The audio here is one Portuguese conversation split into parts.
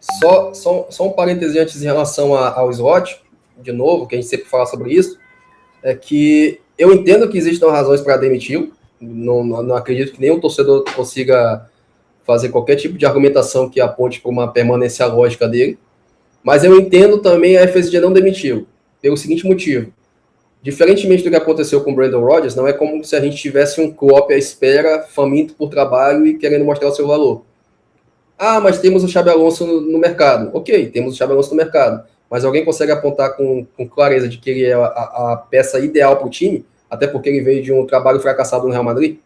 Só um parêntese antes em relação ao slot, de novo, que a gente sempre fala sobre isso, é que eu entendo que existam razões para demitir, não acredito que nenhum torcedor consiga fazer qualquer tipo de argumentação que aponte para uma permanência lógica dele, mas eu entendo também a FSG não demitiu, pelo seguinte motivo. Diferentemente do que aconteceu com o Brandon Rodgers, não é como se a gente tivesse um Klopp à espera, faminto por trabalho e querendo mostrar o seu valor. Ah, mas temos o Xabi Alonso no mercado. Ok, temos o Xabi Alonso no mercado. Mas alguém consegue apontar com clareza de que ele é a peça ideal para o time? Até porque ele veio de um trabalho fracassado no Real Madrid?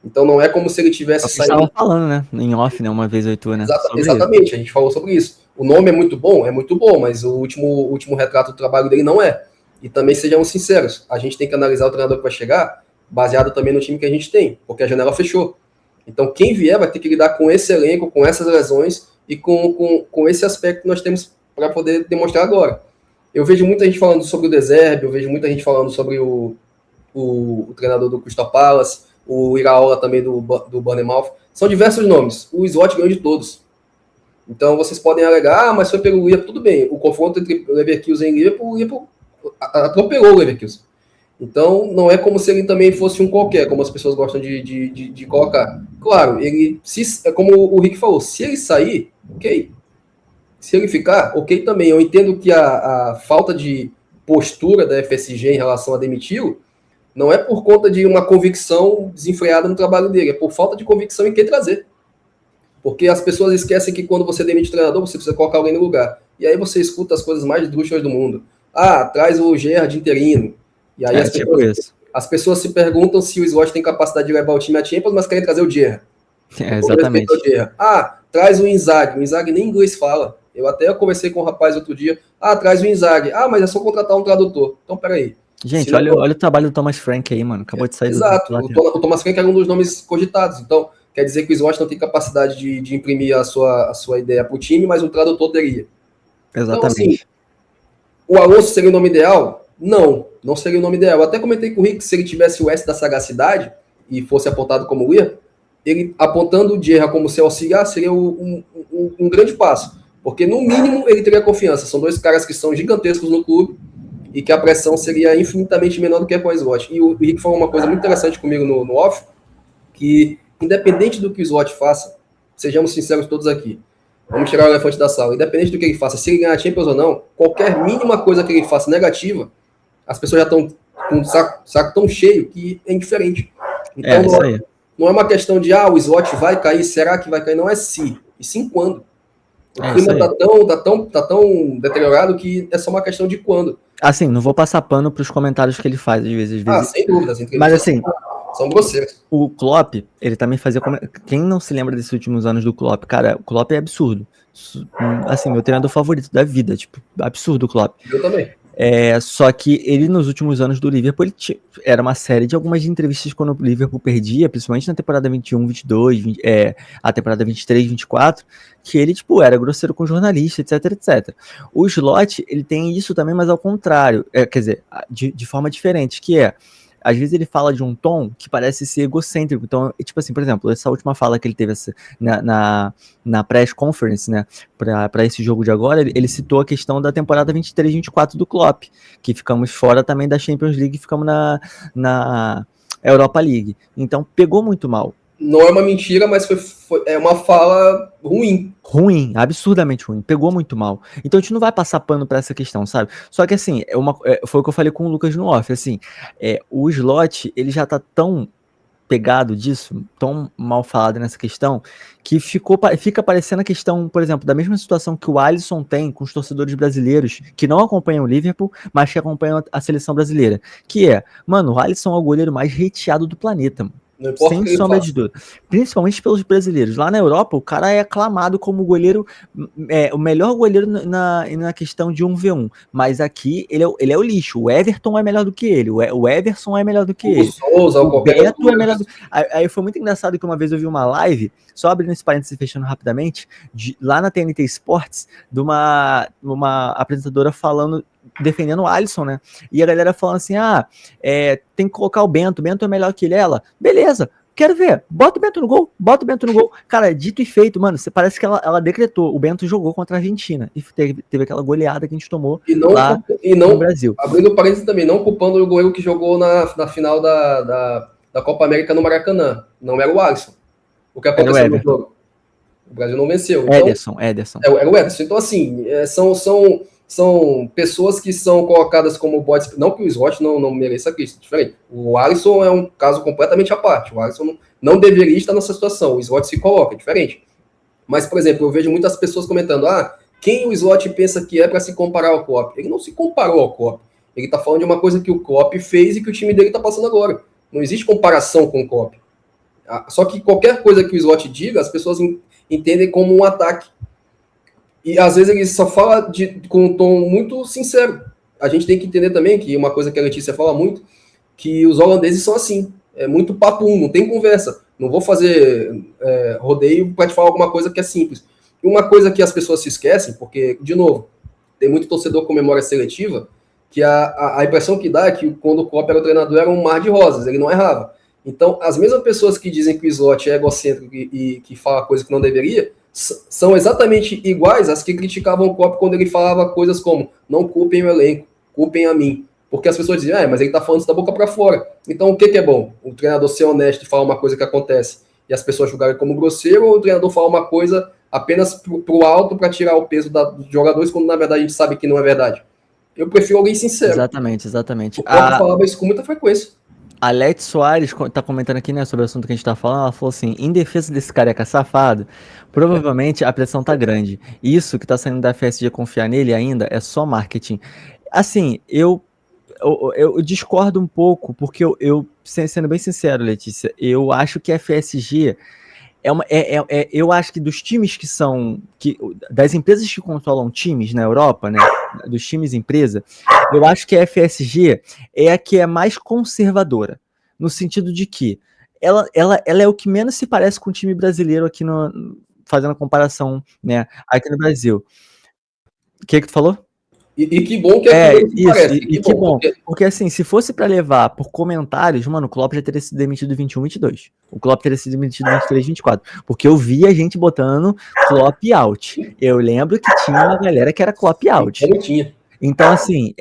Então não é como se ele tivesse saído... Você estava falando, né? Em off, né? Uma vez ou outra, né? Exatamente, isso. A gente falou sobre isso. O nome é muito bom, mas o último retrato do trabalho dele não é. E também sejamos sinceros, a gente tem que analisar o treinador que vai chegar, baseado também no time que a gente tem, porque a janela fechou. Então quem vier vai ter que lidar com esse elenco, com essas lesões e com esse aspecto que nós temos para poder demonstrar agora. Eu vejo muita gente falando sobre o De Zerbi, eu vejo muita gente falando sobre o treinador do Crystal Palace, o Iraola também do Bournemouth. São diversos nomes. O slot ganhou de todos. Então vocês podem alegar, mas foi pelo Liverpool, tudo bem. O confronto entre Leverkusen e Liverpool atropelou o Leverkusen. Então não é como se ele também fosse um qualquer, como as pessoas gostam de colocar. Claro, ele, como o Rick falou, se ele sair, ok. Se ele ficar, ok também. Eu entendo que a falta de postura da FSG em relação a demitir não é por conta de uma convicção desenfreada no trabalho dele, é por falta de convicção em quem trazer. Porque as pessoas esquecem que quando você demite o treinador, você precisa colocar alguém no lugar. E aí você escuta as coisas mais esdrúxulas do mundo. Ah, traz o Gerrard interino. E aí as pessoas se perguntam se o Slot tem capacidade de levar o time a Champions, mas querem trazer o Gerrard. Exatamente. Ah, traz o Inzaghi. O Inzaghi nem inglês fala. Eu até conversei com um rapaz outro dia. Ah, traz o Inzaghi. Ah, mas é só contratar um tradutor. Então, peraí. Gente, olha o trabalho do Thomas Frank aí, mano. Acabou de sair Exato. O Thomas Frank era um dos nomes cogitados. Então, quer dizer que o Slot não tem capacidade de imprimir a sua ideia para o time, mas um tradutor teria. Exatamente. Então, assim, o Alonso seria o nome ideal? Não seria o nome ideal. Eu até comentei com o Rick que se ele tivesse o S da sagacidade e fosse apontado como Weir, ele apontando o Gerrard como seu auxiliar seria um grande passo. Porque, no mínimo, ele teria confiança. São dois caras que são gigantescos no clube e que a pressão seria infinitamente menor do que com o Slot. E o Rick falou uma coisa muito interessante comigo no off, que independente do que o Slot faça, sejamos sinceros todos aqui, vamos tirar o elefante da sala, independente do que ele faça, se ele ganhar a Champions ou não, qualquer mínima coisa que ele faça negativa, as pessoas já estão com um saco tão cheio que é indiferente. Então não é uma questão de, o Slot vai cair, será que vai cair? Não é se, e sim quando. O clima tá tão deteriorado que é só uma questão de quando. Assim, não vou passar pano para os comentários que ele faz, às vezes. Sem dúvida. Mas assim, são grosseiros. O Klopp, ele também fazia... Quem não se lembra desses últimos anos do Klopp? Cara, o Klopp é absurdo. Assim, meu treinador favorito da vida, tipo, absurdo o Klopp. Eu também. Só que ele, nos últimos anos do Liverpool, era uma série de algumas entrevistas quando o Liverpool perdia, principalmente na temporada 21, 22, a temporada 23, 24, que ele, tipo, era grosseiro com jornalista, etc. O Slot, ele tem isso também, mas ao contrário, quer dizer, de forma diferente, que às vezes ele fala de um tom que parece ser egocêntrico. Então, tipo assim, por exemplo, essa última fala que ele teve na press conference, né, para esse jogo de agora, ele citou a questão da temporada 23-24 do Klopp, que ficamos fora também da Champions League, ficamos na Europa League. Então, pegou muito mal. Não é uma mentira, mas é uma fala ruim. Ruim, absurdamente ruim. Pegou muito mal. Então a gente não vai passar pano pra essa questão, sabe? Só que assim, foi o que eu falei com o Lucas no off, assim, o Slot, ele já tá tão pegado disso, tão mal falado nessa questão, que fica parecendo a questão, por exemplo, da mesma situação que o Alisson tem com os torcedores brasileiros que não acompanham o Liverpool, mas que acompanham a seleção brasileira. Que mano, o Alisson é o goleiro mais hateado do planeta, mano. Sem sombra de dúvida. Principalmente pelos brasileiros. Lá na Europa, o cara é aclamado como goleiro, o melhor goleiro na questão de 1v1. Mas aqui, ele é o lixo. O Everton é melhor do que ele. O Everson é melhor do que ele. O Beto é melhor do que... Aí foi muito engraçado que uma vez eu vi uma live, só abrindo esse parênteses e fechando rapidamente, lá na TNT Sports, de uma apresentadora defendendo o Alisson, né? E a galera falando assim, tem que colocar o Bento é melhor que ele. Ela, beleza, Quero ver. Bota o Bento no gol. Bota o Bento no gol. Cara, dito e feito, mano. Parece que ela decretou. O Bento jogou contra a Argentina. E teve aquela goleada que a gente tomou lá no Brasil. Abrindo parênteses também, não culpando o goleiro que jogou na final da Copa América no Maracanã. Não era o Alisson. O que aconteceu no jogo? O Brasil não venceu. Então, Ederson. Era o Ederson. Então, assim, são pessoas que são colocadas como bodes. Não que o Slot não mereça a crítica, diferente. O Alisson é um caso completamente à parte. O Alisson não deveria estar nessa situação. O Slot se coloca, é diferente. Mas, por exemplo, eu vejo muitas pessoas comentando: quem o Slot pensa que é para se comparar ao Klopp? Ele não se comparou ao Klopp. Ele está falando de uma coisa que o Klopp fez e que o time dele está passando agora. Não existe comparação com o Klopp. Só que qualquer coisa que o Slot diga, as pessoas entendem como um ataque. E às vezes ele só fala com um tom muito sincero. A gente tem que entender também que uma coisa que a Letícia fala muito, que os holandeses são assim. É muito papo não tem conversa. Não vou fazer rodeio para te falar alguma coisa que é simples. E uma coisa que as pessoas se esquecem, porque, de novo, tem muito torcedor com memória seletiva, que a impressão que dá é que quando o Klopp era o treinador era um mar de rosas, ele não errava. Então, as mesmas pessoas que dizem que o Slot é egocêntrico e que fala coisa que não deveria, são exatamente iguais às que criticavam o Klopp quando ele falava coisas como: não culpem o elenco, culpem a mim. Porque as pessoas diziam: mas ele tá falando isso da boca para fora. Então, o que é bom? O treinador ser honesto e falar uma coisa que acontece e as pessoas julgarem como grosseiro, ou o treinador falar uma coisa apenas pro alto para tirar o peso dos jogadores, quando na verdade a gente sabe que não é verdade? Eu prefiro alguém sincero. Exatamente. O Klopp falava isso com muita frequência. A Leti Soares tá comentando aqui, né, sobre o assunto que a gente tá falando. Ela falou assim: em defesa desse careca safado, provavelmente a pressão tá grande. Isso que tá saindo da FSG confiar nele ainda é só marketing. Assim, eu discordo um pouco, porque sendo bem sincero, Letícia, eu acho que a FSG eu acho que dos times das empresas que controlam times na Europa, né, dos times empresa, eu acho que a FSG é a que é mais conservadora, no sentido de que ela é o que menos se parece com o time brasileiro aqui fazendo a comparação, né, aqui no Brasil. O que tu falou? E que bom que isso, parece. E que bom. Porque assim, se fosse pra levar por comentários, mano, o Klopp já teria sido demitido 21, 22. O Klopp teria sido demitido 23, 24. Porque eu vi a gente botando Klopp out. Eu lembro que tinha uma galera que era Klopp out. Eu tinha. Então, assim,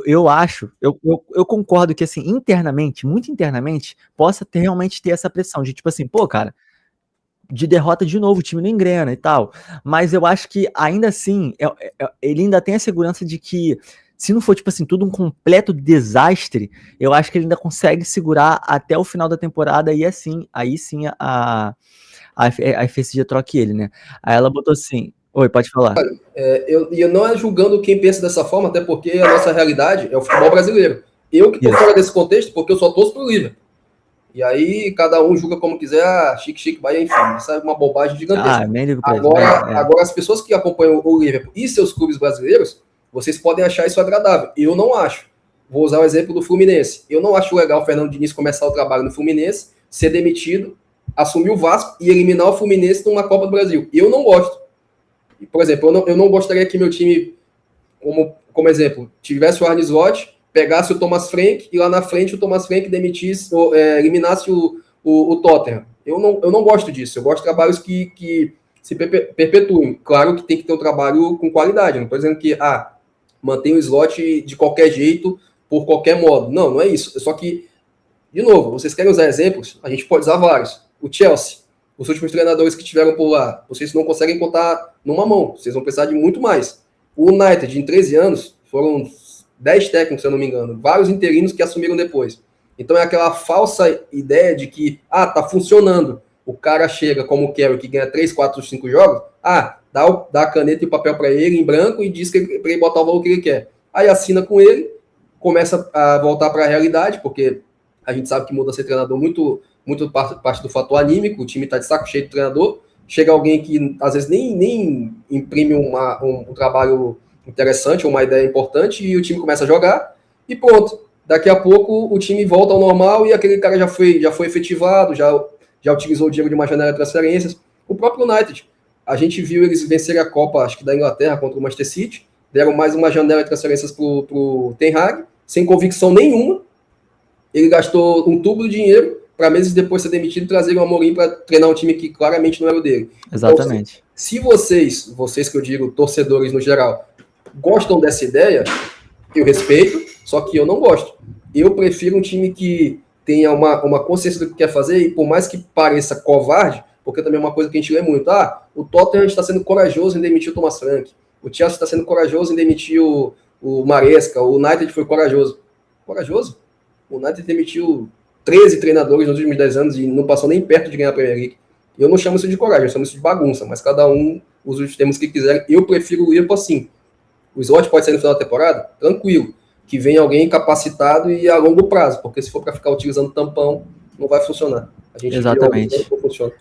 eu acho, eu concordo que, assim, internamente, muito internamente, possa realmente ter essa pressão de, tipo assim, pô, cara, de derrota de novo, o time não engrena e tal. Mas eu acho que, ainda assim, ele ainda tem a segurança de que, se não for, tipo assim, tudo um completo desastre, eu acho que ele ainda consegue segurar até o final da temporada e, assim, aí sim a FSG troque ele, né? Aí ela botou assim... Oi, pode falar. Eu não é julgando quem pensa dessa forma, até porque a nossa realidade é o futebol brasileiro. Eu que tô fora desse contexto, porque eu só torço pro Liverpool. E aí, cada um julga como quiser, chique, Bahia, enfim. Isso é uma bobagem gigantesca. Agora, as pessoas que acompanham o Liverpool e seus clubes brasileiros, vocês podem achar isso agradável. Eu não acho. Vou usar o exemplo do Fluminense. Eu não acho legal o Fernando Diniz começar o trabalho no Fluminense, ser demitido, assumir o Vasco e eliminar o Fluminense numa Copa do Brasil. Eu não gosto. Por exemplo, eu não gostaria que meu time, como exemplo, tivesse o Arne Slot, pegasse o Thomas Frank e lá na frente o Thomas Frank demitisse, eliminasse o Tottenham. Eu não gosto disso. Eu gosto de trabalhos que se perpetuem. Claro que tem que ter um trabalho com qualidade. Não estou dizendo que mantém o slot de qualquer jeito, por qualquer modo. Não é isso. Só que, de novo, vocês querem usar exemplos? A gente pode usar vários. O Chelsea, os últimos treinadores que tiveram por lá, vocês não conseguem contar numa mão. Vocês vão precisar de muito mais. O United, em 13 anos, foram 10 técnicos, se eu não me engano, vários interinos que assumiram depois. Então é aquela falsa ideia de que, tá funcionando. O cara chega como o Carroll, que ganha 3, 4, 5 jogos, dá a caneta e o papel para ele em branco e diz para ele botar o valor que ele quer. Aí assina com ele, começa a voltar para a realidade, porque a gente sabe que muda ser treinador muito parte do fator anímico, o time está de saco cheio do treinador, chega alguém que às vezes nem imprime um trabalho interessante, uma ideia importante, e o time começa a jogar, e pronto. Daqui a pouco o time volta ao normal e aquele cara já foi efetivado, já utilizou o dinheiro de uma janela de transferências. O próprio United, a gente viu eles vencerem a Copa, acho que da Inglaterra, contra o Manchester City, deram mais uma janela de transferências pro Ten Hag, sem convicção nenhuma. Ele gastou um tubo de dinheiro para meses depois ser demitido e trazer o Amorim para treinar um time que claramente não era o dele. Exatamente. Então, se vocês que eu digo, torcedores no geral, gostam dessa ideia, eu respeito, só que eu não gosto. Eu prefiro um time que tenha uma consciência do que quer fazer, e por mais que pareça covarde, porque também é uma coisa que a gente lê muito, o Tottenham está sendo corajoso em demitir o Thomas Frank, o Chelsea está sendo corajoso em demitir o Maresca, o United foi corajoso. Corajoso? O United demitiu 13 treinadores nos últimos 10 anos e não passou nem perto de ganhar a Premier League. Eu não chamo isso de coragem, eu chamo isso de bagunça, mas cada um usa os termos que quiser. Eu prefiro o Liverpool assim. O slot pode sair no final da temporada? Tranquilo. Que venha alguém capacitado e a longo prazo, porque se for para ficar utilizando tampão, não vai funcionar. A gente Exatamente. Não funciona.